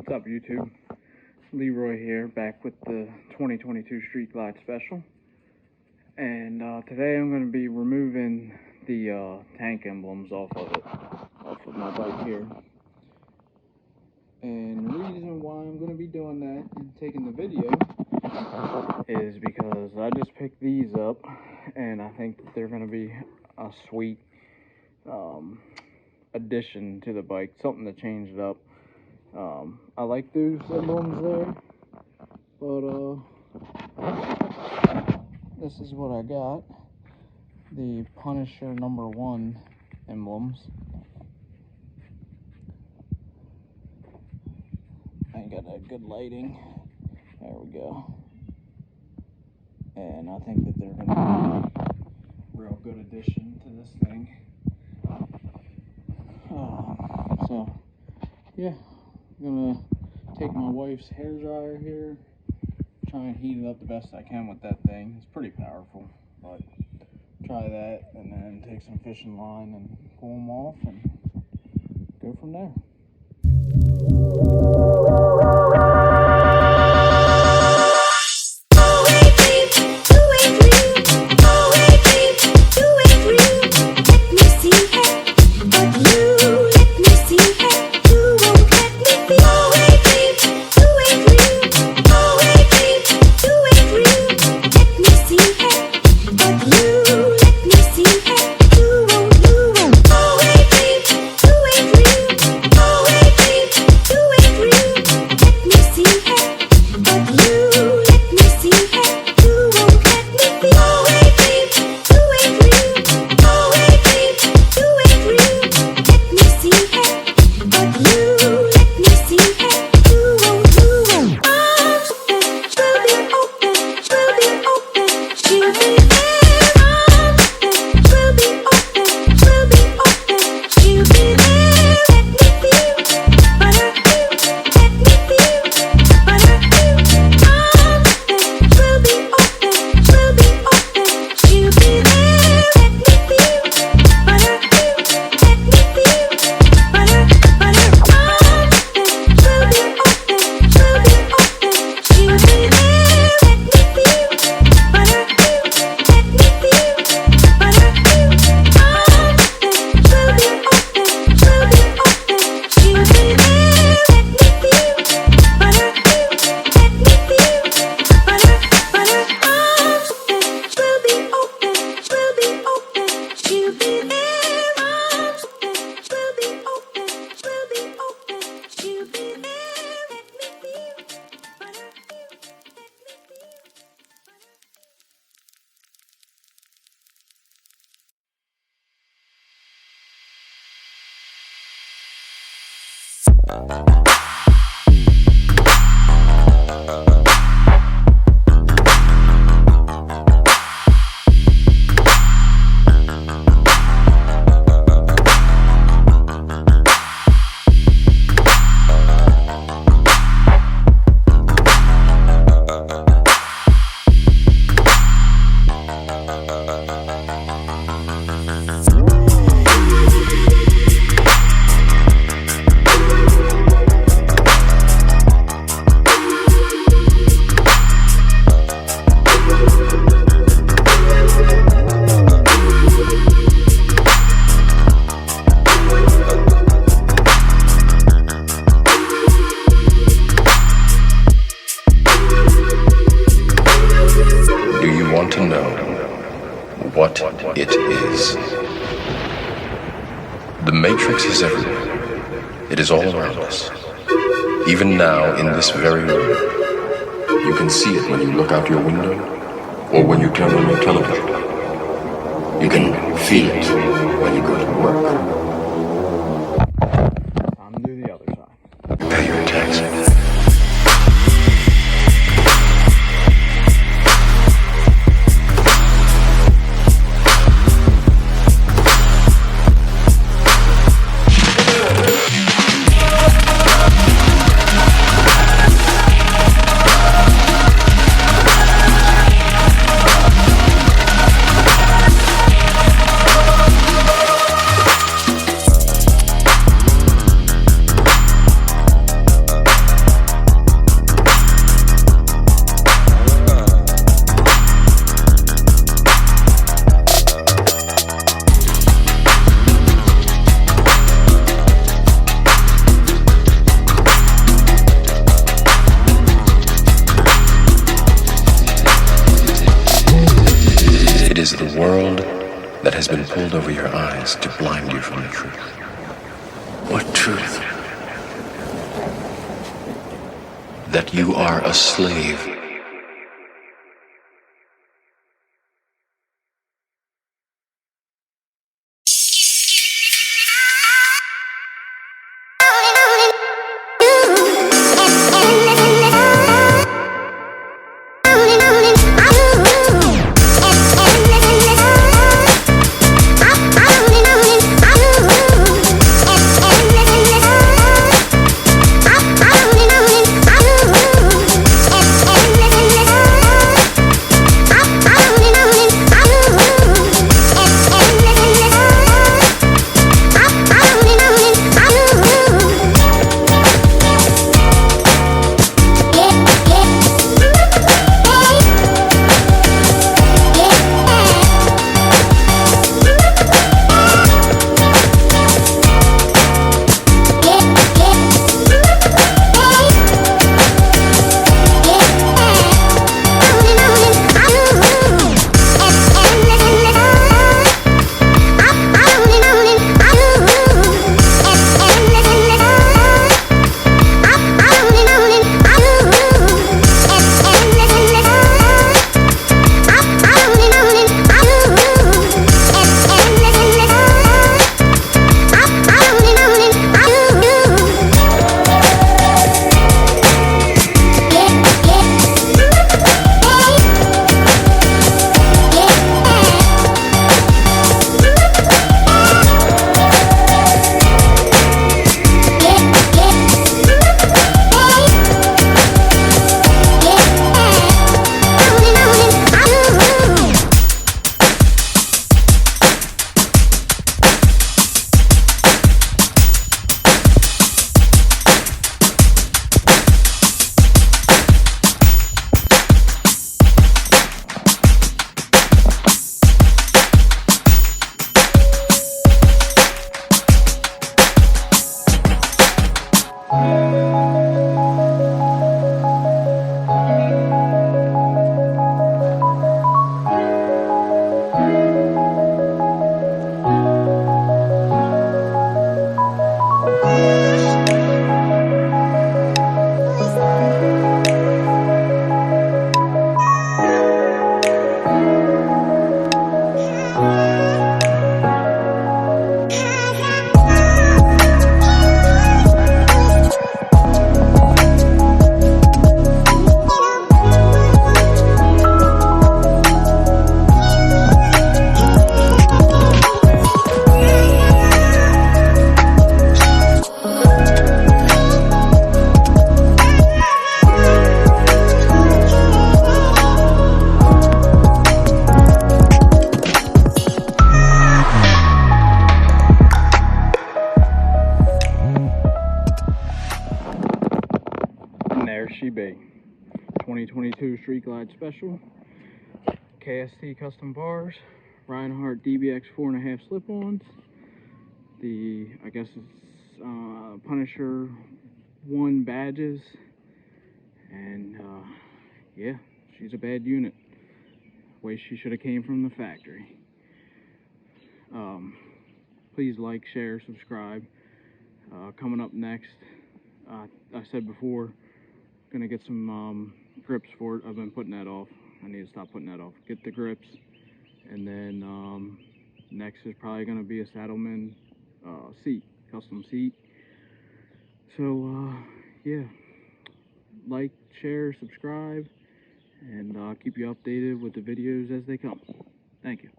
What's up, YouTube? Leroy here, back with the 2022 STRRET GLIDE Special. And today I'm going to be removing the tank emblems off of my bike here. And the reason why I'm going to be doing that and taking the video is because I just picked these up, and I think that they're going to be a sweet addition to the bike, something to change it up. I like those emblems there, but this is what I got. The Punisher #1 emblems. I got that good lighting. There we go. And I think that they're going to be a real good addition to this thing. So, yeah, I'm going to take my wife's hair dryer here, try and heat it up the best I can with that thing. It's pretty powerful, but try that, and then take some fishing line and pull them off and go from there. To know what it is. The Matrix is everywhere. It is all around us. Even now, in this very room, you can see it when you look out your window or when you turn on your television. You can feel it when you go to work. Time to do the other side. You pay your taxes. a world that has been pulled over your eyes to blind you from the truth. What truth? That you are a slave. There she be. 2022 Street Glide Special. KST custom bars. Reinhardt DBX 4.5 slip-ons. I guess it's Punisher 1 badges. And yeah, she's a bad unit. Way she should have came from the factory. Please like, share, subscribe. Coming up next, I said before, gonna get some grips for it. I've been putting that off. I need to stop putting that off. Get the grips, and then next is probably gonna be a Saddleman seat, custom seat. So yeah, like, share, subscribe, and keep you updated with the videos as they come. Thank you.